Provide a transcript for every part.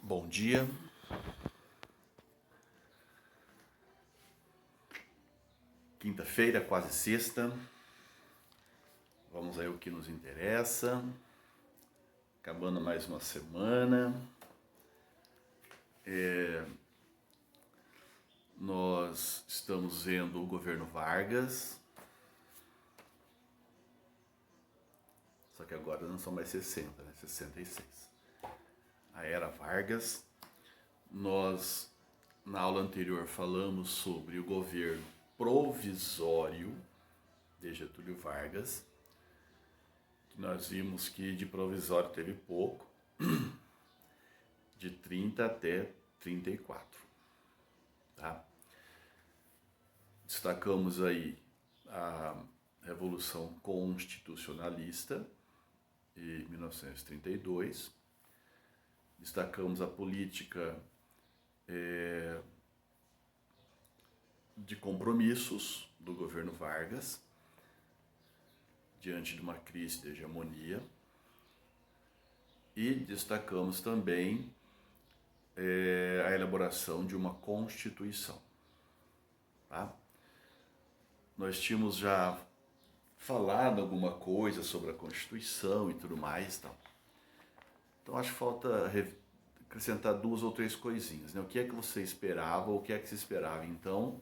Bom dia. Quinta-feira, quase sexta. Vamos aí o que nos interessa. Acabando mais uma semana. Nós estamos vendo o governo Vargas. Só que agora não são mais 60, né? 66. A era Vargas. Nós, na aula anterior, falamos sobre o governo provisório de Getúlio Vargas. Que nós vimos que de provisório teve pouco, de 30 até 34. Tá? Destacamos aí a Revolução Constitucionalista de 1932. Destacamos a política de compromissos do governo Vargas diante de uma crise de hegemonia. E destacamos também a elaboração de uma Constituição. Tá? Nós tínhamos já falado alguma coisa sobre a Constituição e tudo mais. Tá? Então acho que falta acrescentar duas ou três coisinhas. Né? O que é que você esperava, ou o que é que se esperava então,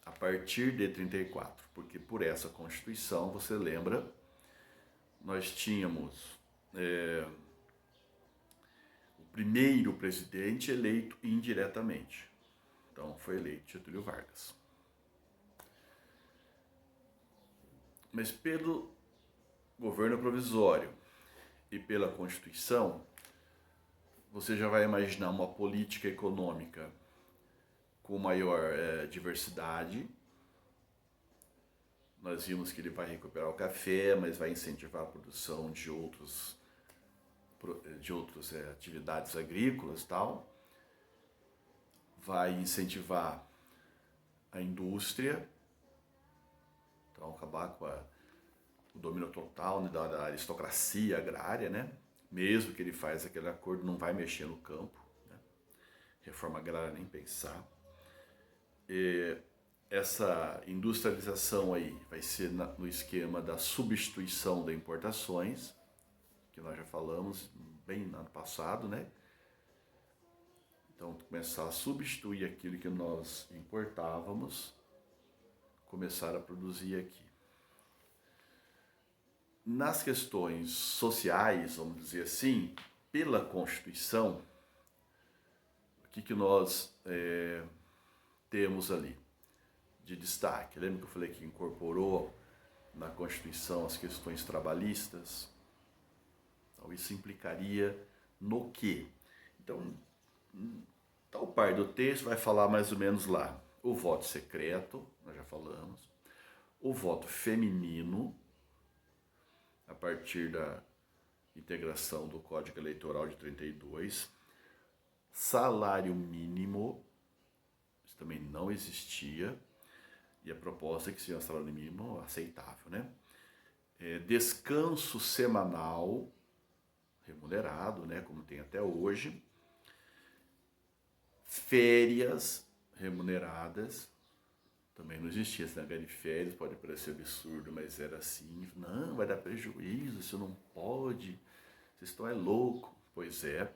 a partir de 34? Porque por essa Constituição, você lembra, nós tínhamos o primeiro presidente eleito indiretamente. Então foi eleito Getúlio Vargas. Mas pelo governo provisório e pela Constituição, você já vai imaginar uma política econômica com maior diversidade. Nós vimos que ele vai recuperar o café, mas vai incentivar a produção de outras atividades agrícolas e tal. Vai incentivar a indústria, então acabar com o domínio total, né, da aristocracia agrária, né? Mesmo que ele faz aquele acordo, não vai mexer no campo, né? Reforma agrária nem pensar. Essa industrialização aí vai ser no esquema da substituição das importações, que nós já falamos bem no ano passado, né? Então, começar a substituir aquilo que nós importávamos, começar a produzir aqui. Nas questões sociais, vamos dizer assim, pela Constituição, o que nós temos ali de destaque? Lembra que eu falei que incorporou na Constituição as questões trabalhistas? Então, isso implicaria no quê? Então, tal parte do texto vai falar mais ou menos lá. O voto secreto, nós já falamos. O voto feminino, a partir da integração do Código Eleitoral de 32. Salário mínimo, isso também não existia. E a proposta é que seja um salário mínimo aceitável, né? Descanso semanal remunerado, né? Como tem até hoje. Férias remuneradas, também não existia esse negócio de férias, pode parecer absurdo, mas era assim. Não, vai dar prejuízo, isso não pode, vocês estão louco. Pois é,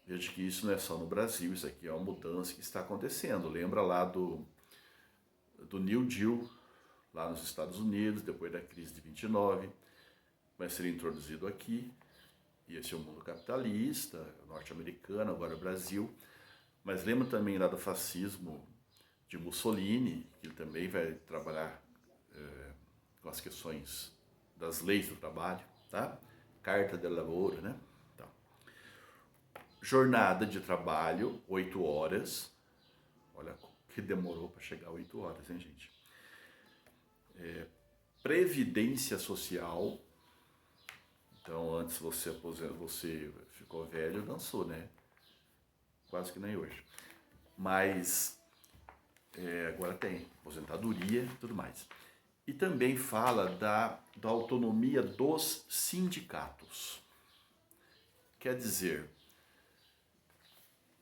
veja que isso não é só no Brasil, isso aqui é uma mudança que está acontecendo. Lembra lá do New Deal, lá nos Estados Unidos, depois da crise de 29, vai ser introduzido aqui. E esse é o mundo capitalista, norte-americano, agora o Brasil. Mas lembra também lá do fascismo de Mussolini, que ele também vai trabalhar com as questões das leis do trabalho, tá? Carta de Lavoro, né? Tá. Jornada de trabalho, 8 horas. Olha que demorou para chegar a 8 horas, hein, gente? Previdência social. Então, antes você ficou velho, dançou, né? Quase que nem hoje. Mas agora tem aposentadoria e tudo mais. E também fala da autonomia dos sindicatos. Quer dizer,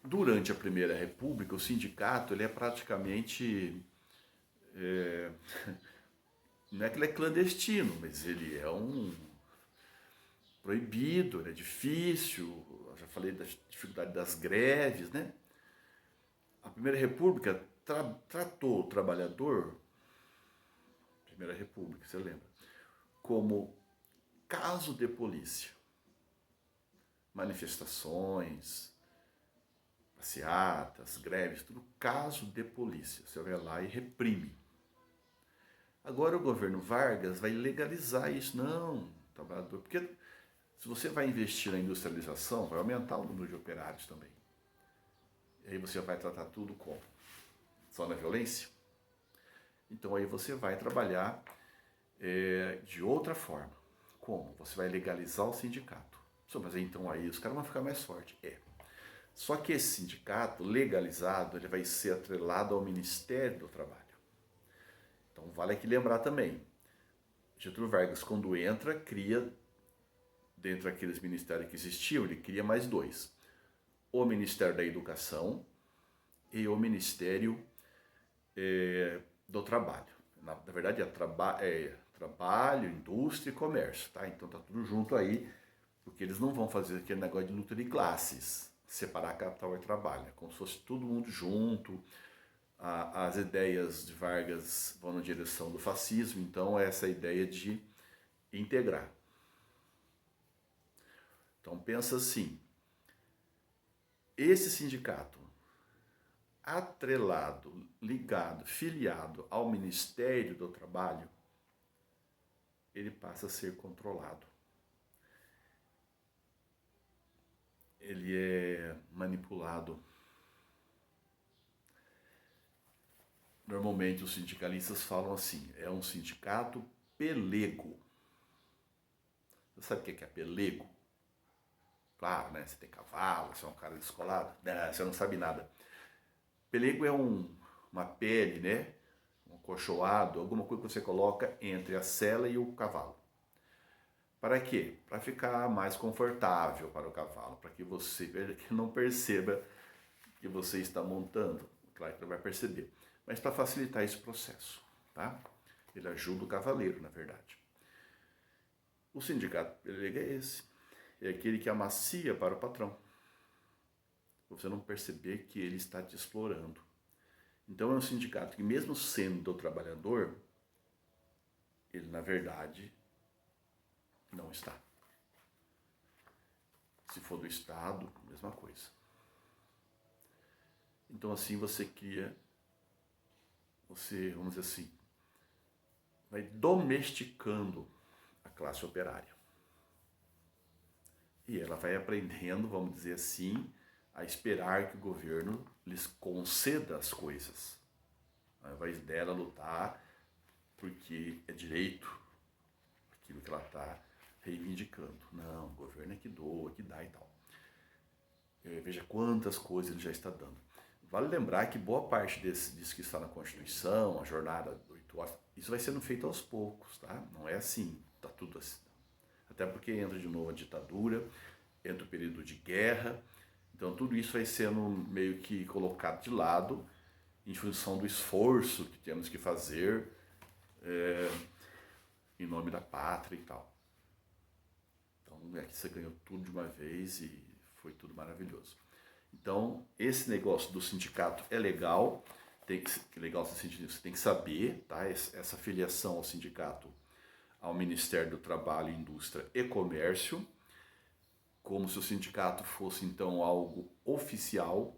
durante a Primeira República, o sindicato ele é praticamente, é, não é que ele é clandestino, mas ele é um proibido, ele é difícil, eu já falei da dificuldade das greves, né? A Primeira República tratou o trabalhador, Primeira República, você lembra, como caso de polícia. Manifestações, passeatas, greves, tudo caso de polícia. Você vai lá e reprime. Agora o governo Vargas vai legalizar isso. Não, trabalhador, porque se você vai investir na industrialização, vai aumentar o número de operários também. E aí você vai tratar tudo como? Só na violência? Então aí você vai trabalhar de outra forma. Como? Você vai legalizar o sindicato. Mas então aí os caras vão ficar mais fortes. Só que esse sindicato legalizado, ele vai ser atrelado ao Ministério do Trabalho. Então vale aqui lembrar também, Getúlio Vargas, quando entra, cria, dentro daqueles ministérios que existiam, ele cria mais dois. O Ministério da Educação e o Ministério do Trabalho. Na verdade, trabalho, indústria e comércio, tá? Então tá tudo junto aí, porque eles não vão fazer aquele negócio de luta de classes, separar capital e trabalho. É como se fosse todo mundo junto. As ideias de Vargas vão na direção do fascismo, então é essa ideia de integrar. Então pensa assim, esse sindicato atrelado, ligado, filiado ao Ministério do Trabalho, ele passa a ser controlado. Ele é manipulado. Normalmente os sindicalistas falam assim, é um sindicato pelego. Você sabe o que é pelego? Claro, né? Você tem cavalo, você é um cara descolado. Não, você não sabe nada. Pelego é uma pele, né? Um acolchoado, alguma coisa que você coloca entre a sela e o cavalo. Para quê? Para ficar mais confortável para o cavalo, para que você não perceba que você está montando. Claro que não vai perceber. Mas para facilitar esse processo, tá? Ele ajuda o cavaleiro, na verdade. O sindicato pelego é esse. É aquele que amacia para o patrão. Você não perceber que ele está te explorando. Então é um sindicato que, mesmo sendo do trabalhador, ele na verdade não está. Se for do Estado, mesma coisa. Então assim você cria, vamos dizer assim, vai domesticando a classe operária. E ela vai aprendendo, vamos dizer assim, a esperar que o governo lhes conceda as coisas. Ao invés dela lutar porque é direito aquilo que ela está reivindicando. Não, o governo é que doa, que dá e tal. Veja quantas coisas ele já está dando. Vale lembrar que boa parte disso que está na Constituição, a jornada de 8 horas, isso vai sendo feito aos poucos, tá? Não é assim, tá tudo assim. Até porque entra de novo a ditadura, entra o período de guerra, então tudo isso vai sendo meio que colocado de lado em função do esforço que temos que fazer em nome da pátria e tal. Então é que você ganhou tudo de uma vez e foi tudo maravilhoso. Então esse negócio do sindicato é legal, legal no sentido, você tem que saber, tá? Essa filiação ao sindicato, ao Ministério do Trabalho, Indústria e Comércio, como se o sindicato fosse então algo oficial.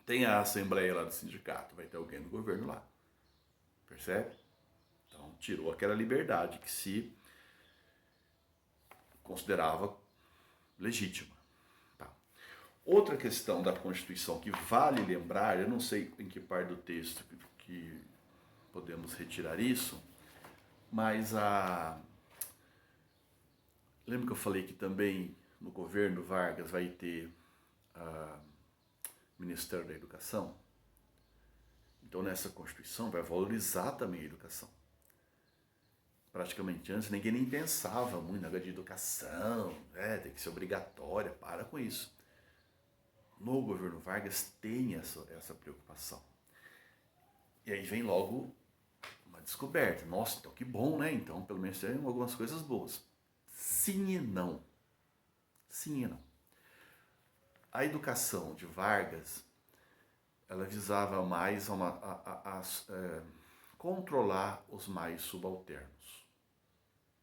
Tem a assembleia lá do sindicato, vai ter alguém do governo lá, percebe? Então tirou aquela liberdade que se considerava legítima. Tá. Outra questão da Constituição que vale lembrar, eu não sei em que parte do texto que podemos retirar isso, mas lembra que eu falei que também no governo Vargas vai ter Ministério da Educação? Então nessa Constituição vai valorizar também a educação. praticamente antes, ninguém nem pensava muito na área de educação, tem que ser obrigatória, para com isso. No governo Vargas tem essa preocupação. E aí vem logo uma descoberta. Nossa, então que bom, né? Então pelo menos tem algumas coisas boas. Sim e não. Sim e não. A educação de Vargas, ela visava mais controlar os mais subalternos.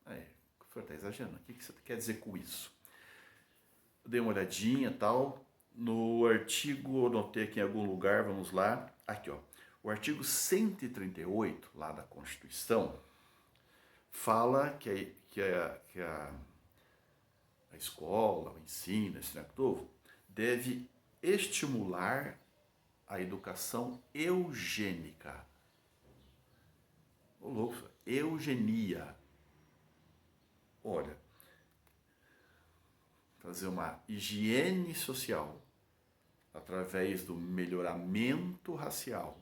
O senhor está exagerando. O que você quer dizer com isso? Eu dei uma olhadinha e tal. No artigo, eu notei aqui em algum lugar, vamos lá. Aqui, ó. O artigo 138, lá da Constituição, fala que a escola, o ensino, esse todo, deve estimular a educação eugênica. Ô louco, eugenia. Olha, fazer uma higiene social através do melhoramento racial.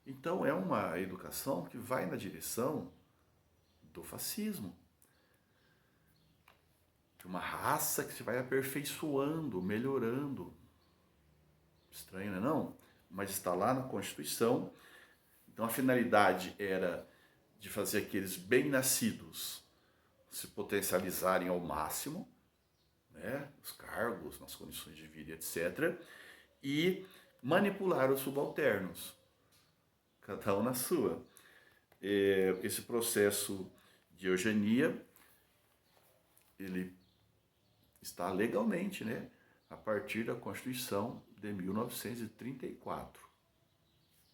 Então é uma educação que vai na direção do fascismo. De uma raça que se vai aperfeiçoando, melhorando. Estranho, não é não? Mas está lá na Constituição. Então a finalidade era de fazer aqueles bem-nascidos se potencializarem ao máximo, né, os cargos, nas condições de vida, etc., e manipular os subalternos, cada um na sua. Esse processo de eugenia, ele está legalmente, né, a partir da Constituição de 1934.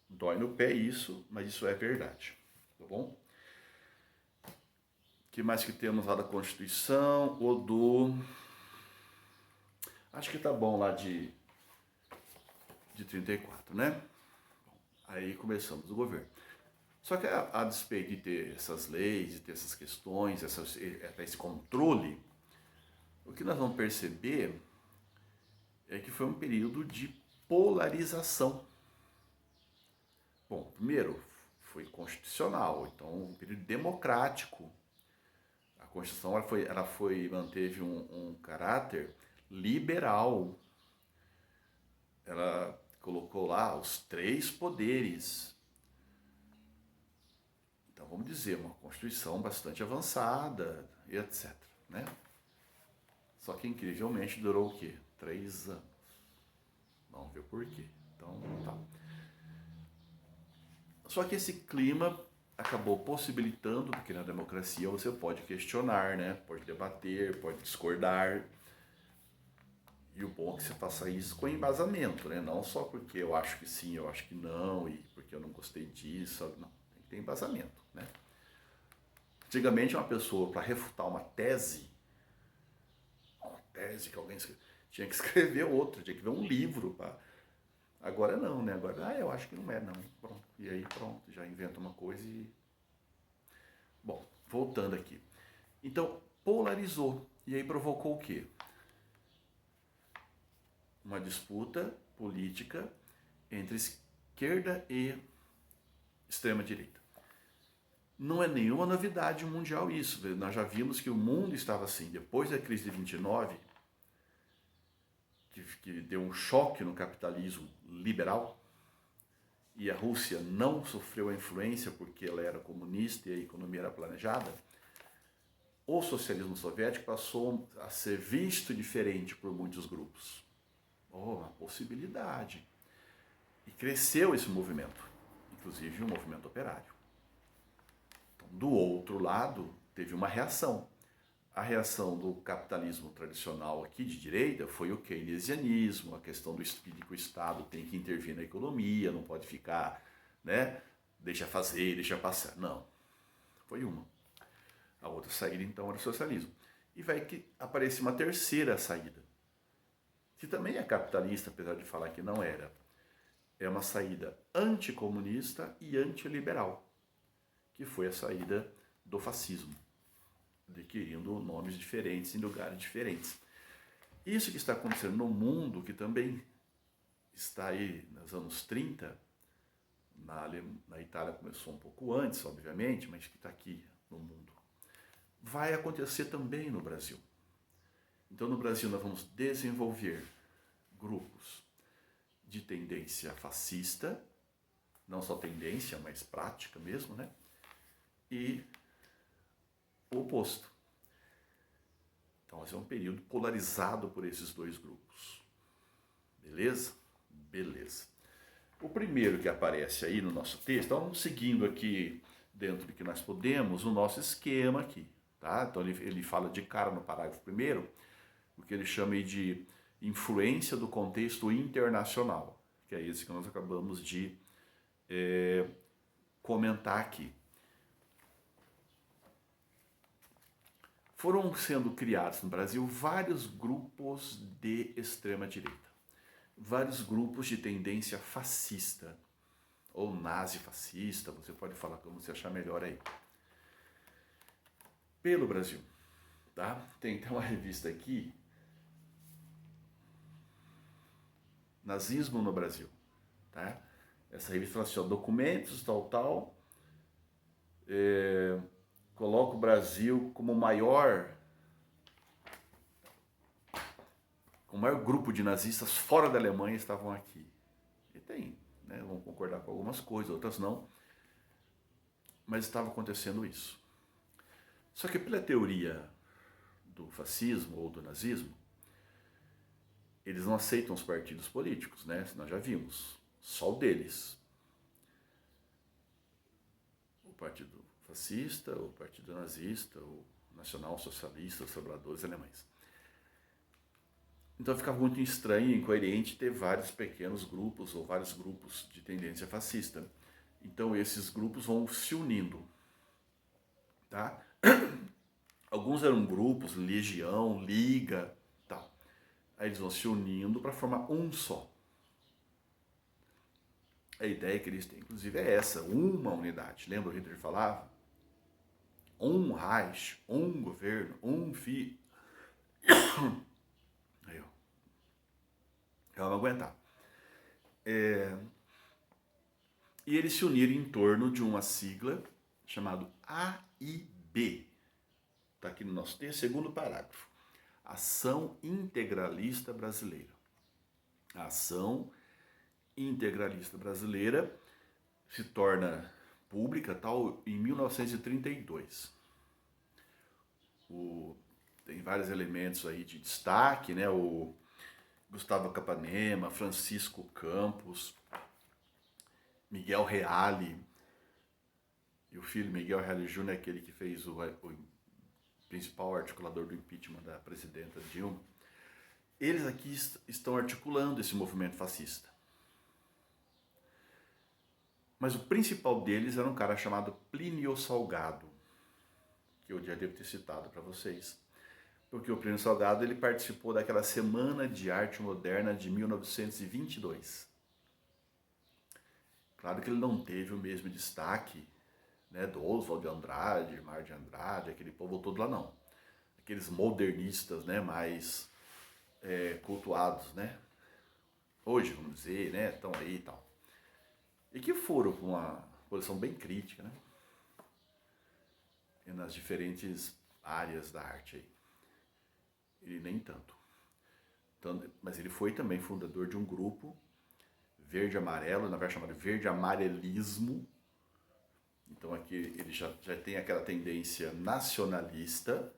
Dói no pé isso, mas isso é verdade, tá bom? O que mais que temos lá da Constituição? O do... Acho que tá bom lá de 34, né? Bom, aí começamos o governo. Só que a despeito de ter essas leis, de ter essas questões, esse controle, o que nós vamos perceber é que foi um período de polarização. Bom, primeiro, foi constitucional, então um período democrático. A Constituição manteve um caráter liberal. Ela colocou lá os 3 poderes. Então vamos dizer, uma Constituição bastante avançada e etc, né? Só que incrivelmente durou o quê? 3 anos. Vamos ver por quê. Então, tá. Só que esse clima acabou possibilitando, porque na democracia você pode questionar, né? Pode debater, pode discordar. E o bom é que você faça isso com embasamento, né? Não só porque eu acho que sim, eu acho que não, e porque eu não gostei disso. Não, tem que ter embasamento, né? Antigamente uma pessoa, para refutar uma tese que alguém tinha que escrever outra, tinha que ver um livro. Agora não, né? Agora, eu acho que não é, não. Pronto. E aí, pronto, já inventa uma coisa e... Bom, voltando aqui. Então, polarizou. E aí provocou o quê? Uma disputa política entre esquerda e extrema-direita. Não é nenhuma novidade mundial isso. Nós já vimos que o mundo estava assim. Depois da crise de 29, que deu um choque no capitalismo liberal, e a Rússia não sofreu a influência porque ela era comunista e a economia era planejada, o socialismo soviético passou a ser visto diferente por muitos grupos. Uma possibilidade. E cresceu esse movimento, inclusive o movimento operário. Então, do outro lado, teve uma reação. A reação do capitalismo tradicional aqui de direita foi o keynesianismo, a questão de que o Estado tem que intervir na economia, não pode ficar, né, deixa fazer, deixa passar. Não, foi uma. A outra saída, então, era o socialismo. E vai que aparece uma terceira saída, que também é capitalista, apesar de falar que não era. É uma saída anticomunista e antiliberal, que foi a saída do fascismo, adquirindo nomes diferentes em lugares diferentes. Isso que está acontecendo no mundo, que também está aí nos anos 30, Na Itália começou um pouco antes, obviamente, mas que está aqui no mundo. Vai acontecer também no Brasil. Então, no Brasil, nós vamos desenvolver grupos de tendência fascista, não só tendência, mas prática mesmo, né? E o oposto. Então, vai ser um período polarizado por esses dois grupos. Beleza? Beleza. O primeiro que aparece aí no nosso texto, então vamos seguindo aqui dentro do que nós podemos, o nosso esquema aqui, tá? Então ele fala de cara no parágrafo primeiro, o que ele chama aí de influência do contexto internacional, que é esse que nós acabamos de comentar aqui. Foram sendo criados no Brasil vários grupos de extrema-direita, vários grupos de tendência fascista, ou nazi-fascista, você pode falar como você achar melhor aí, pelo Brasil. Tá? Tem uma revista aqui, Nazismo no Brasil. Tá? Essa revista fala assim, ó, documentos, tal, coloca o Brasil como o maior grupo de nazistas fora da Alemanha estavam aqui. E tem, né? Vamos concordar com algumas coisas, outras não. Mas estava acontecendo isso. Só que pela teoria do fascismo ou do nazismo, eles não aceitam os partidos políticos, né? Nós já vimos. Só o deles. O partido fascista, o partido nazista, o nacional-socialista, os trabalhadores alemães. Então ficava muito estranho e incoerente ter vários pequenos grupos ou vários grupos de tendência fascista. Então esses grupos vão se unindo. Tá? Alguns eram grupos, legião, liga, tal. Aí eles vão se unindo para formar um só. A ideia que eles têm, inclusive, é essa, uma unidade. Lembra o Hitler falava? Um Reich, um governo, um filho. Aí, ó. Vamos aguentar. E eles se uniram em torno de uma sigla chamada AIB. Está aqui no nosso texto, segundo parágrafo. Ação Integralista Brasileira. A Ação Integralista Brasileira se torna pública tal em 1932. Tem vários elementos aí de destaque, né? O Gustavo Capanema, Francisco Campos, Miguel Reale, e o filho Miguel Reale Júnior é aquele que fez o principal articulador do impeachment da presidenta Dilma. Eles aqui estão articulando esse movimento fascista. Mas o principal deles era um cara chamado Plínio Salgado, que eu já devo ter citado para vocês. Porque o Plínio Salgado ele participou daquela Semana de Arte Moderna de 1922. Claro que ele não teve o mesmo destaque, né, do Oswald de Andrade, Mário de Andrade, aquele povo todo lá não. Aqueles modernistas, né, mais cultuados, né? Hoje, vamos dizer, né, estão aí e tal. E que foram com uma posição bem crítica, né? E nas diferentes áreas da arte aí. Ele nem tanto. Então, mas ele foi também fundador de um grupo verde-amarelo, na verdade chamado verde-amarelismo. Então aqui ele já tem aquela tendência nacionalista,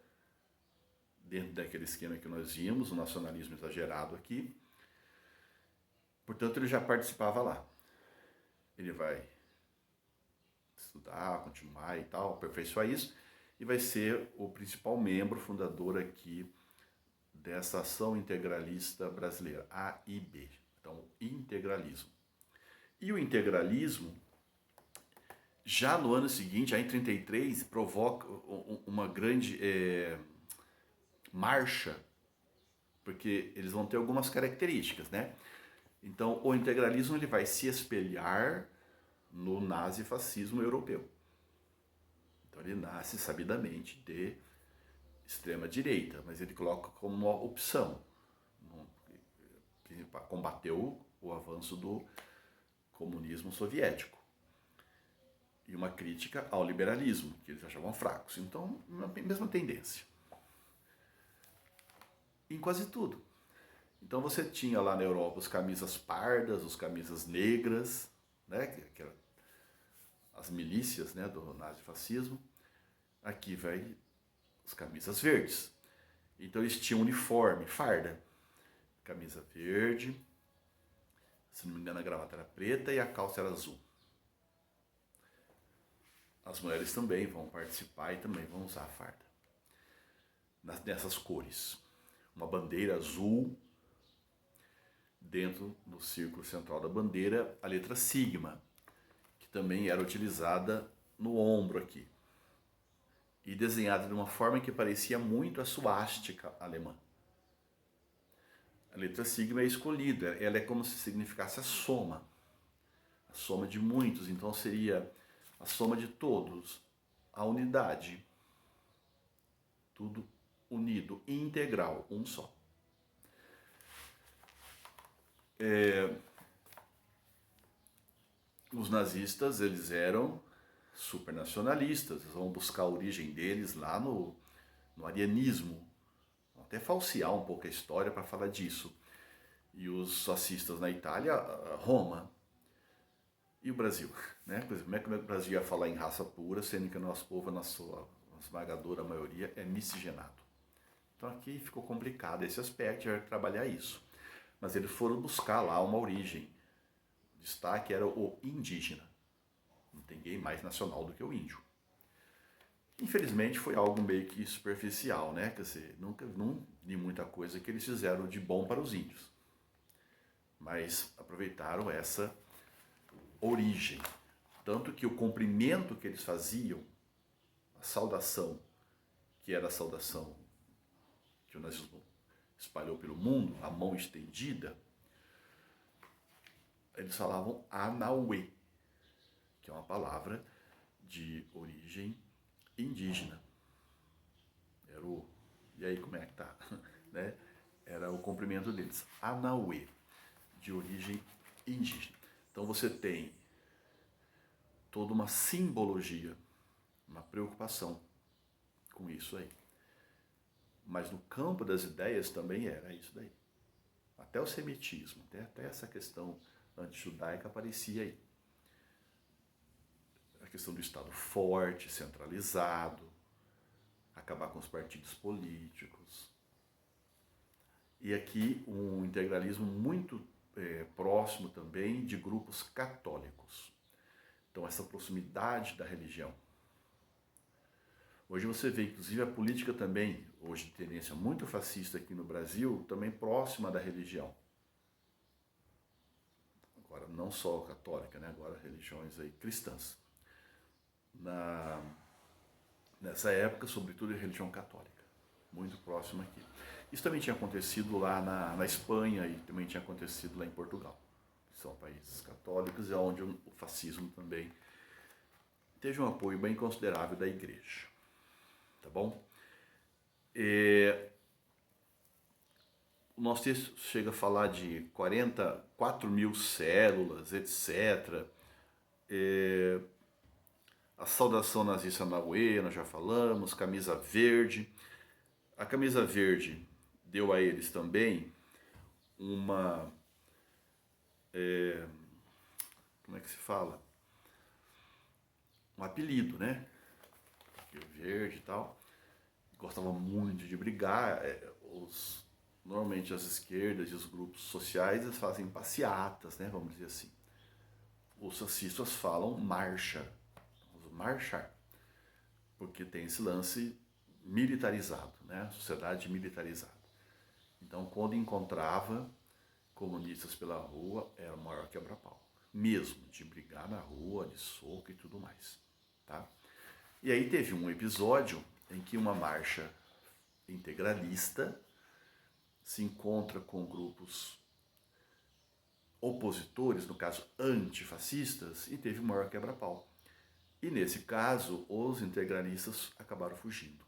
dentro daquele esquema que nós vimos, o nacionalismo exagerado aqui. Portanto, ele já participava lá. Ele vai estudar, continuar e tal, aperfeiçoar isso, e vai ser o principal membro fundador aqui dessa Ação Integralista Brasileira, AIB. Então, integralismo. E o integralismo, já no ano seguinte, já em 1933, provoca uma grande marcha, porque eles vão ter algumas características, né? Então, o integralismo ele vai se espelhar no nazifascismo europeu. Então, ele nasce sabidamente de extrema-direita, mas ele coloca como uma opção. Combateu o avanço do comunismo soviético. e uma crítica ao liberalismo, que eles achavam fracos. Então, a mesma tendência. Em quase tudo. Então você tinha lá na Europa as camisas pardas, as camisas negras, né, que eram as milícias, né, do nazifascismo. Aqui vai as camisas verdes. Então eles tinham uniforme, farda. Camisa verde, se não me engano a gravata era preta e a calça era azul. As mulheres também vão participar e também vão usar a farda. Nessas cores. Uma bandeira azul, dentro do círculo central da bandeira, a letra sigma, que também era utilizada no ombro aqui. E desenhada de uma forma que parecia muito a suástica alemã. A letra sigma é escolhida, ela é como se significasse a soma de muitos, então seria a soma de todos, a unidade, tudo unido, integral, um só. Os nazistas, eles eram supernacionalistas, eles vão buscar a origem deles lá no arianismo, vão até falsear um pouco a história para falar disso. E os fascistas na Itália, Roma. E o Brasil, né? Como é que o Brasil ia falar em raça pura, sendo que o nosso povo, na sua esmagadora maioria, é miscigenado. Então aqui ficou complicado esse aspecto, vai trabalhar isso. Mas eles foram buscar lá uma origem. O destaque era o indígena. Não tem ninguém mais nacional do que o índio. Infelizmente foi algo meio que superficial, né? Quer dizer, nunca vi muita coisa que eles fizeram de bom para os índios. Mas aproveitaram essa origem. Tanto que o cumprimento que eles faziam, a saudação, que era a saudação que o nazismo espalhou pelo mundo, a mão estendida, eles falavam Anauê, que é uma palavra de origem indígena. E aí como é que tá? Né? Era o cumprimento deles, Anauê, de origem indígena. Então você tem toda uma simbologia, uma preocupação com isso aí. Mas no campo das ideias também era isso daí. Até o semitismo, até essa questão antijudaica aparecia aí. A questão do Estado forte, centralizado, acabar com os partidos políticos. E aqui um integralismo muito próximo também de grupos católicos. Então essa proximidade da religião. Hoje você vê, inclusive, a política também, hoje de tendência muito fascista aqui no Brasil, também próxima da religião. Agora, não só católica, né? Agora religiões aí cristãs. Nessa época, sobretudo, a religião católica, muito próxima aqui. Isso também tinha acontecido lá na Espanha e também tinha acontecido lá em Portugal. São países católicos e onde o fascismo também teve um apoio bem considerável da igreja. Tá bom? O nosso texto chega a falar de 44 mil células, etc. A saudação nazista na UE, nós já falamos, camisa verde. A camisa verde deu a eles também uma... como é que se fala? Um apelido, né? Verde e tal. Gostava muito de brigar. Normalmente as esquerdas e os grupos sociais eles fazem passeatas, né? Vamos dizer assim. Os fascistas falam marcha. Vamos marchar. Porque tem esse lance militarizado, né? Sociedade militarizada. Então, quando encontrava comunistas pela rua, era o maior quebra-pau. Mesmo de brigar na rua, de soco e tudo mais. Tá? E aí teve um episódio em que uma marcha integralista se encontra com grupos opositores, no caso antifascistas, e teve o maior quebra-pau. E nesse caso, os integralistas acabaram fugindo.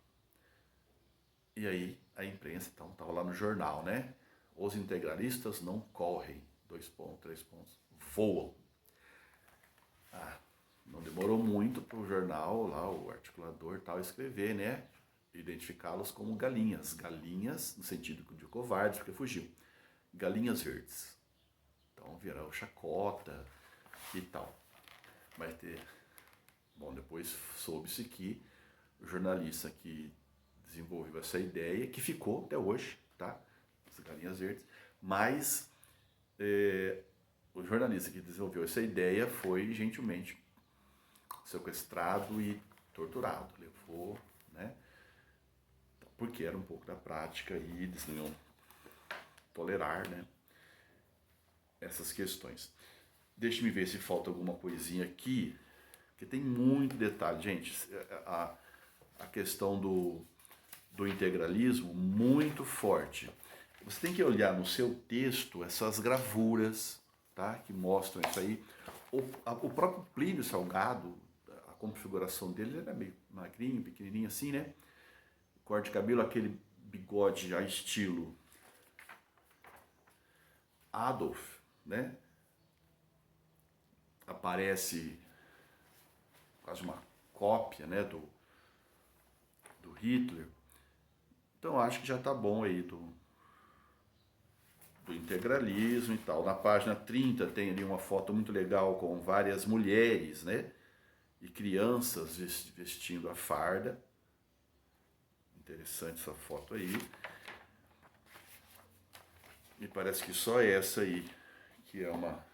E aí a imprensa, então, estava lá no jornal, né? Os integralistas não correm, 2 pontos, 3 pontos, voam. Não demorou muito para o jornal, lá, o articulador tal, escrever, né? Identificá-los como galinhas. Galinhas, no sentido de covardes, porque fugiu. Galinhas verdes. Então virou chacota e tal. Vai ter. Bom, depois soube-se que o jornalista que desenvolveu essa ideia, que ficou até hoje, tá? As galinhas verdes, mas o jornalista que desenvolveu essa ideia foi gentilmente sequestrado e torturado. Levou, né? Porque era um pouco da prática e eles não iam tolerar, né? Essas questões. Deixe-me ver se falta alguma coisinha aqui, porque tem muito detalhe. Gente, a questão do integralismo muito forte. Você tem que olhar no seu texto essas gravuras, tá? Que mostram isso aí. O próprio Plínio Salgado, a configuração dele era meio magrinho, pequenininho assim, né? Corte de cabelo, aquele bigode já estilo Adolf, né? Aparece quase uma cópia, né, do Hitler. Então acho que já tá bom aí do integralismo e tal. Na página 30 tem ali uma foto muito legal com várias mulheres, né? E crianças vestindo a farda. Interessante essa foto aí. Me parece que só essa aí, que é uma...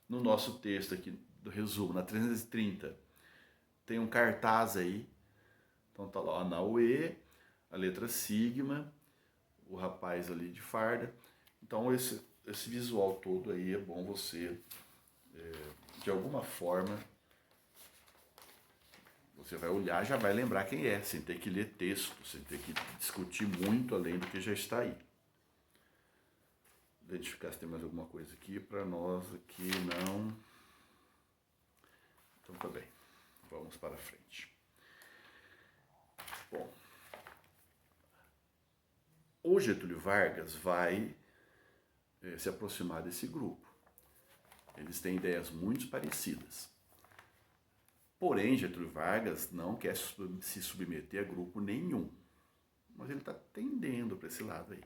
No nosso texto aqui do resumo, na 330, tem um cartaz aí. Então tá lá, na UE, a letra sigma, o rapaz ali de farda. Então esse visual todo aí é bom você, de alguma forma, você vai olhar, já vai lembrar quem é, sem ter que ler texto, sem ter que discutir muito além do que já está aí. Identificar se tem mais alguma coisa aqui para nós, aqui não. Então tá bem, vamos para frente. Bom, o Getúlio Vargas vai se aproximar desse grupo. Eles têm ideias muito parecidas. Porém, Getúlio Vargas não quer se submeter a grupo nenhum. Mas ele está tendendo para esse lado aí.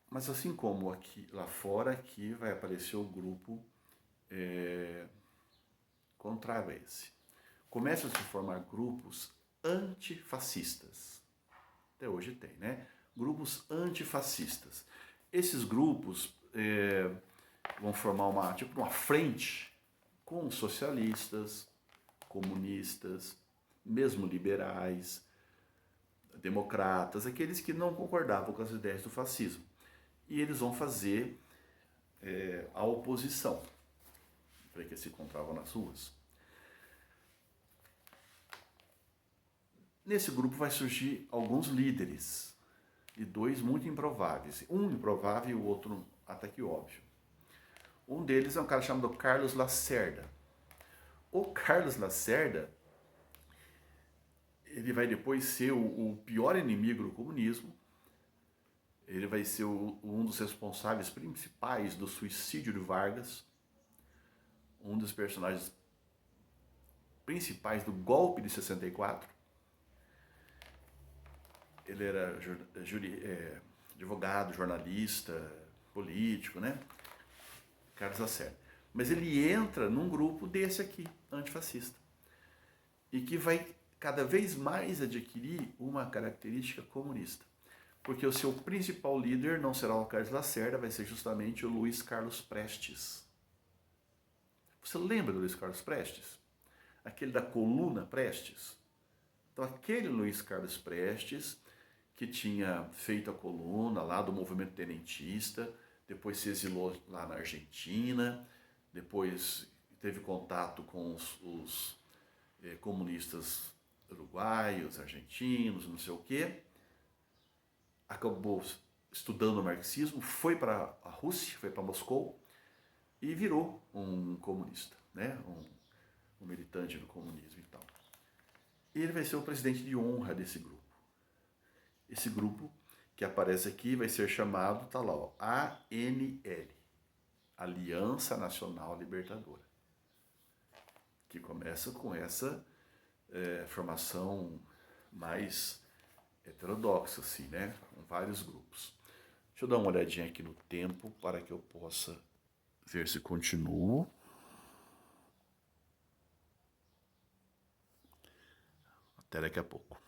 Mas assim como aqui, lá fora, aqui vai aparecer o grupo contrário a esse. Começam a se formar grupos antifascistas. Até hoje tem, né? Grupos antifascistas. Esses grupos vão formar uma frente com socialistas, comunistas, mesmo liberais, democratas, aqueles que não concordavam com as ideias do fascismo. E eles vão fazer a oposição, para que se encontravam nas ruas. Nesse grupo vai surgir alguns líderes, e dois muito improváveis. Um improvável e o outro até que óbvio. Um deles é um cara chamado Carlos Lacerda. O Carlos Lacerda, ele vai depois ser o pior inimigo do comunismo. Ele vai ser um dos responsáveis principais do suicídio de Vargas, um dos personagens principais do golpe de 64. Ele era advogado, jornalista, político, né? Carlos Lacerda. Mas ele entra num grupo desse aqui, antifascista, e que vai cada vez mais adquirir uma característica comunista. Porque o seu principal líder não será o Carlos Lacerda, vai ser justamente o Luiz Carlos Prestes. Você lembra do Luiz Carlos Prestes? Aquele da coluna Prestes? Então aquele Luiz Carlos Prestes, que tinha feito a coluna lá do movimento tenentista, depois se exilou lá na Argentina, depois teve contato com os comunistas uruguaios, argentinos, não sei o quê, acabou estudando o marxismo, foi para a Rússia, foi para Moscou e virou um comunista, né? um militante do comunismo e tal. E ele vai ser o presidente de honra desse grupo. Esse grupo que aparece aqui vai ser chamado, tá lá, ó, ANL. Aliança Nacional Libertadora, que começa com essa formação mais heterodoxa, assim, né? Com vários grupos. Deixa eu dar uma olhadinha aqui no tempo para que eu possa ver se continuo. Até daqui a pouco.